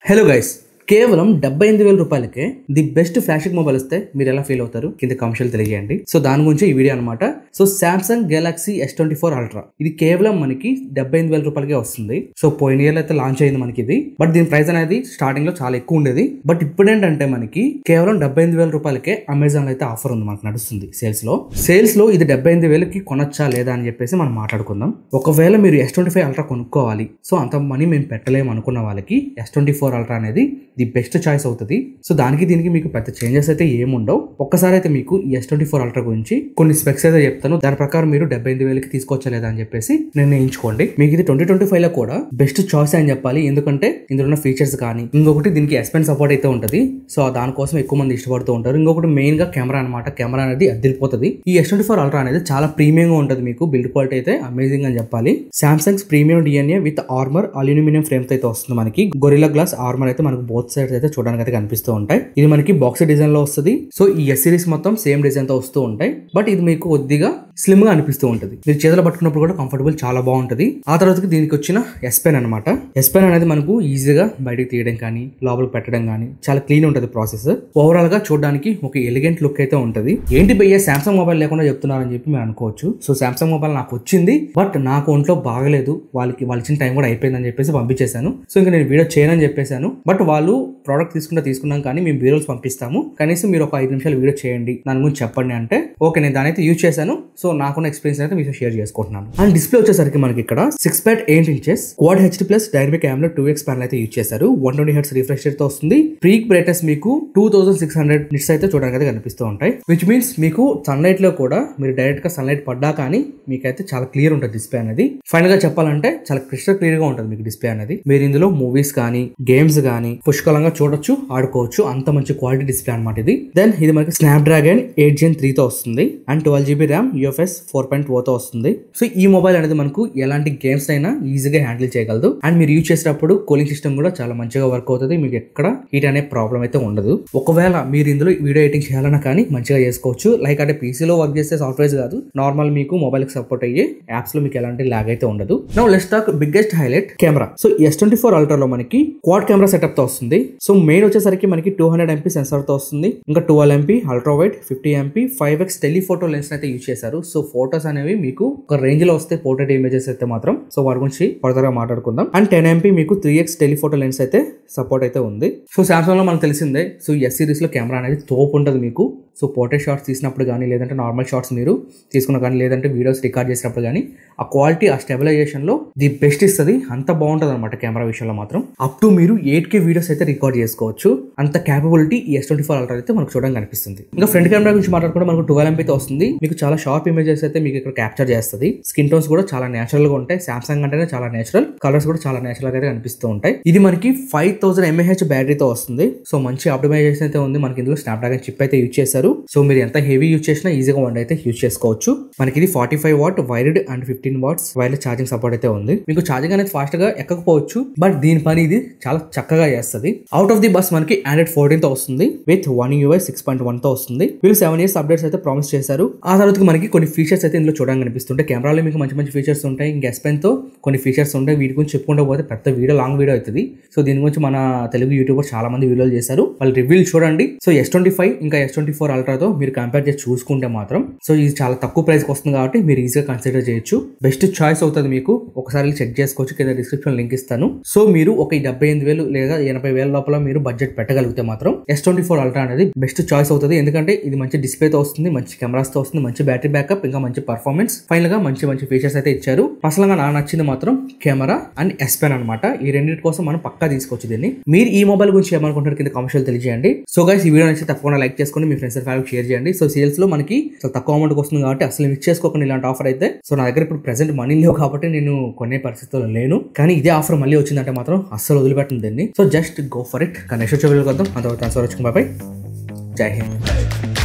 Hello guys, కేవలం 78,000 రూపాయలకే the best flashing mobile వస్తే మీరు ఎలా ఫీల్ అవుతారు కింద కామెంట్స్ తెలియజేయండి. సో దాని గురించి ఈ వీడియో అనమాట. So Samsung Galaxy S24 ultra ఇది కేవలం మనకి 78,000 రూపాయలకే వస్తుంది. సో పోయిన ఇయర్ అయితే లాంచ్ అయింది మనకి ఇది. బట్ దీని ప్రైస్ అనేది స్టార్టింగ్ లో చాలా ఎక్కువ ఉండేది. బట్ ఇప్పుడు ఏంటంటే మనకి కేవలం 78,000 రూపాయలకే అమెజాన్ లో అయితే ఆఫర్ ఉంది, మనకు నడుస్తుంది సేల్స్ లో ఇది 78,000కి కొనొచ్చా లేదా అని చెప్పేసి మనం మాట్లాడుకుందాం. ఒకవేళ మీరు S25 అల్ట్రా కొనుక్కోవాలి, సో అంత మనీ మేము పెట్టలేము అనుకున్న వాళ్ళకి S24 అల్ట్రా అనేది ది బెస్ట్ చాయిస్ అవుతుంది. సో దీనికి మీకు పెద్ద చేంజెస్ అయితే ఏముండవు. ఒక్కసారి అయితే మీకు ఈ S24 అల్ట్రా గురించి కొన్ని స్పెక్స్ అయితే చెప్తాను. దాని ప్రకారం మీరు 78,000కి తీసుకోవచ్చా లేదా అని చెప్పేసి నిర్ణయించుకోండి. మీకు ఇది 2025 లో కూడా బెస్ట్ చాయిస్ అని చెప్పాలి. ఎందుకంటే ఇందులో ఉన్న ఫీచర్స్ కానీ, ఇంకొకటి దీనికి S Pen సపోర్ట్ అయితే ఉంటుంది. సో దానికోసం ఎక్కువ మంది ఇష్టపడుతూ ఉంటారు. ఇంకొకటి మెయిన్ గా కెమెరా అనమాట. కెమెరా అనేది అదిరిపోతుంది. ఈ S24 అల్ట్రా అనేది చాలా ప్రీమియం గా ఉంటుంది. మీకు బిల్డ్ క్వాలిటీ అయితే అమేజింగ్ అని చెప్పాలి. Samsung premium DNA with armour aluminium frame అయితే వస్తుంది. మనకి గొరిల్లా గ్లాస్ ఆర్మర్ అయితే మనకు బోత్ సైడ్స్ అయితే చూడడానికి అయితే కనిపిస్తూ ఉంటాయి. ఇది మనకి బాక్స్ డిజైన్ లో వస్తుంది. సో ఈ S సిరీస్ మొత్తం సేమ్ డిజైన్ తో వస్తూ ఉంటాయి. బట్ ఇది మీకు కొద్దిగా స్లిమ్ గా అనిపిస్తూ ఉంటుంది. మీరు చేతిలో పట్టుకున్నప్పుడు కూడా కంఫర్టబుల్ చాలా బాగుంటుంది. ఆ తర్వాత దీనికి వచ్చిన S Pen అనమాట. S Pen అనేది మనకు ఈజీగా బయటకు తీయడం కానీ, లోపలికి పెట్టడం కానీ చాలా క్లీన్ ఉంటుంది ప్రాసెస్. ఓవరాల్ గా చూడడానికి ఒక ఎలిగెంట్ లుక్ అయితే ఉంటుంది. ఏంటి భయ్య సామ్సంగ్ మొబైల్ లేకుండా చెప్తున్నారని చెప్పి మీరు అనుకోవచ్చు. సో సామ్సంగ్ మొబైల్ నాకు వచ్చింది, బట్ నాకు ఒంట్లో బాగలేదు, వాళ్ళు ఇచ్చిన టైం కూడా అయిపోయిందని చెప్పేసి పంపించేశాను. సో ఇంకా నేను వీడియో చేయనని చెప్పేశాను. బట్ వాళ్ళు ప్రోడక్ట్ తీసుకున్నాం కానీ మేము వీడియోస్ పంపిస్తాము, కనీసం మీరు ఒక 5 నిమిషాలు వీడియో చేయండి, దాని గురించి చెప్పండి అంటే ఓకే, నేను దాని అయితే యూజ్ చేశాను. సో నాకున్న ఎక్స్పీరియన్స్ అయితే మీతో షేర్ చేసుకుంటున్నాను. అండ్ డిస్ప్లే వచ్చేసరికి మనకి ఇక్కడ 6.8 inches quad HD plus dynamic AMOLED 2x panel అయితే యూజ్ చేశారు. 120 Hz రిఫ్రెష్ రేట్ తో వస్తుంది. పీక్ బ్రైట్నెస్ మీకు 2600 నిట్స్ అయితే చూడడానికి అయితే కనిపిస్తూ ఉంటాయి. విచ్ మీన్స్ మీకు సన్లైట్ లో కూడా మీరు డైరెక్ట్ గా సన్లైట్ పడ్డా కానీ మీకైతే చాలా క్లియర్ ఉంటుంది డిస్ప్లే అనేది. ఫైనల్ గా చెప్పాలంటే చాలా క్రిస్టల్ క్లియర్ గా ఉంటుంది మీకు డిస్ప్లే అనేది. మీరు ఇందులో మూవీస్ కానీ, గేమ్స్ కానీ పుష్కలంగా చూడొచ్చు, ఆడుకోవచ్చు. అంత మంచి క్వాలిటీ డిస్ప్లే అనమాట ఇది. దెన్ ఇది మనకి స్నాప్డ్రాగన్ 8 Gen 3 తో వస్తుంది. అండ్ 12GB RAM UFS 4.0 తో వస్తుంది. సో ఈ మొబైల్ అనేది మనకు ఎలాంటి గేమ్స్ అయినా ఈజీగా హ్యాండిల్ చేయగలదు. అండ్ మీరు యూజ్ చేసేటప్పుడు కూలింగ్ సిస్టమ్ కూడా చాలా మంచిగా వర్క్ అవుతుంది. మీకు ఎక్కడ హీట్ అనే ప్రాబ్లం అయితే ఉండదు. ఒకవేళ మీరు ఇందులో వీడియో ఎడిటింగ్ చేయాలన్నా కానీ మంచిగా చేసుకోవచ్చు. లైక్ అంటే పీసీలో వర్క్ చేసే సాఫ్ట్వేర్స్ కాదు, నార్మల్ మీకు మొబైల్ కి సపోర్ట్ అయ్యే యాప్స్ లో మీకు ఎలాంటి లాగ్ అయితే ఉండదు. Now let's talk biggest highlight camera. So S24 ultra low మనకి క్వాడ్ కెమెరా సెటప్ తో వస్తుంది. సో మెయిన్ వచ్చేసరికి మనకి 200 MP సెన్సార్ తో వస్తుంది. ఇంకా 12 MP ultra wide, 50 MP 5x telephoto lens అయితే యూజ్ చేశారు. సో ఫోటోస్ అనేవి మీకు ఒక రేంజ్ లో వస్తే పోర్ట్రేట్ ఇమేజెస్ అయితే మాత్రం. సో వాటి గురించి ఫర్దర్ గా మాట్లాడుకుందాం. అండ్ 10 MP మీకు 3x టెలిఫోటో లెన్స్ అయితే సపోర్ట్ అయితే ఉంది. సో సామ్సంగ్ లో మనకు తెలిసిందే, సో S సిరీస్ లో కెమెరా అనేది తోపు ఉంటుంది మీకు. సో పోర్ట్రేట్ షాట్స్ తీసినప్పుడు కానీ, లేదంటే నార్మల్ షాట్స్ మీరు తీసుకున్న కానీ, లేదంటే వీడియోస్ రికార్డ్ చేసినప్పుడు కానీ ఆ క్వాలిటీ, ఆ స్టెబిలైజేషన్ లో ది బెస్ట్ ఇస్తుంది. అంత బాగుంటుంది అనమాట కెమెరా విషయంలో మాత్రం. అప్ టు మీరు 8K వీడియోస్ అయితే రికార్డ్ చేసుకోవచ్చు. అంత క్యాపబిలిటీ ఈ S24 అల్ట్రా అయితే మనకు చూడడానికి కనిపిస్తుంది. ఇంకా ఫ్రంట్ కెమెరా గురించి మాట్లాడుకుంటే మనకు 12 MP తో వస్తుంది. మీకు చాలా షార్ప్ ఇమేజెస్ అయితే మీకు ఇక్కడ క్యాప్చర్ చేస్తుంది. స్కిన్ టోన్స్ కూడా చాలా నేచురల్ గా ఉంటాయి. సామ్సంగ్ అంటేనే చాలా నేచురల్, కలర్స్ కూడా చాలా నేచురల్ గా అయితే కనిపిస్తూ ఉంటాయి. ఇది మనకి 5000 mAh బ్యాటరీతో వస్తుంది. సో మంచి ఆప్టిమైజేషన్ అయితే ఉంది. మనకి ఇందులో స్నాప్డ్రాగన్ చిప్ అయితే యూజ్ చేశారు. సో మీరు ఎంత హెవీ యూజ్ చేసినా ఈజీగా వన్ అయితే యూజ్ చేసుకోవచ్చు. మనకి ఇది 45 watt wired and 15 watts wireless charging support అయితే ఉంది. మీకు ఛార్జింగ్ అనేది ఫాస్ట్ గా ఎక్కకపోవచ్చు, బట్ దీని పని ఇది చాలా చక్కగా చేస్తుంది. అవుట్ ఆఫ్ ది బస్ మనకి Android 14 తో వస్తుంది. విత్ One UI 6.1 తో వస్తుంది. వీళ్ళు 7 years అప్డేట్స్ అయితే ప్రామిస్ చేశారు. ఆ తర్వాత మనకి కొన్ని ఫీచర్స్ అయితే ఇందులో చూడడానికి కనిపిస్తుంటాయి. కెమెరాలో మీకు మంచి మంచి ఫీచర్స్ ఉంటాయి. ఇంకా S Pen తో కొన్ని ఫీచర్స్ ఉంటాయి. వీటి గురించి చెప్పుకుంటూ పోతే పెద్ద వీడియో, లాంగ్ వీడియో అవుతుంది. సో దీని గురించి మన తెలుగు యూట్యూబర్ చాలా మంది వీడియోలు చేశారు, వాళ్ళు రివ్యూలు చూడండి. సో S25 ఇంకా S24 అల్ట్రాతో మీరు కంపేర్ చేసి చూసుకుంటే మాత్రం సో ఇది చాలా తక్కువ ప్రైస్ కి వస్తుంది కాబట్టి మీరు ఈజీగా కన్సిడర్ చేయొచ్చు. బెస్ట్ చాయిస్ అవుతుంది మీకు. ఒకసారి చెక్ చేసుకోవచ్చు, కింద డిస్క్రిప్షన్ లింక్ ఇస్తాను. సో మీరు ఒక 78,000 లేదా 80,000 లోపల మీరు బడ్జెట్ పెట్టగలిగితే మాత్రం S24 అల్ట్రా అనేది బెస్ట్ చాయిస్ అవుతుంది. ఎందుకంటే ఇది మంచి డిస్ప్లే తో వస్తుంది, మంచి కెమెరాస్ తో వస్తుంది, మంచి బ్యాటరీ బ్యాకప్, ఇంకా మంచి పర్ఫార్మెన్స్, ఫైనల్ గా మంచి మంచి ఫీచర్స్ అయితే ఇచ్చారు. పర్సనల్ గా నాకు నచ్చింది మాత్రం కెమెరా అండ్ S Pen అనమాట. ఈ రెండింటి కోసం మనం పక్కా తీసుకోవచ్చు దీన్ని. మీరు ఈ మొబైల్ గురించి ఏమనుకుంటారు కింద కామెంట్స్ తెలియజేయండి. సో గైస్, ఈ వీడియో నచ్చితే తప్పకుండా లైక్ చేసుకొని మీ ఫ్రెండ్స్ అండ్ ఫ్యామిలీకి షేర్ చేయండి. సో సేల్స్ లో మనకి చాలా తక్కువ అమౌంట్ వస్తుంది కాబట్టి అసలు మిస్ చేసుకోకుండా ఇలాంటి ఆఫర్ అయితే. సో నా దగ్గర ఇప్పుడు ప్రెసెంట్ మనీ లేవు కాబట్టి నేను కొనే పరిస్థితుల్లో లేను, కానీ ఇదే ఆఫర్ మళ్ళీ వచ్చిందంటే మాత్రం అస్సలు వదిలిపెట్టను దీన్ని. So just go for it. Next వీడియోలో కలుద్దాం. అంతవరకు వచ్చి బాయ్. జై హింద్.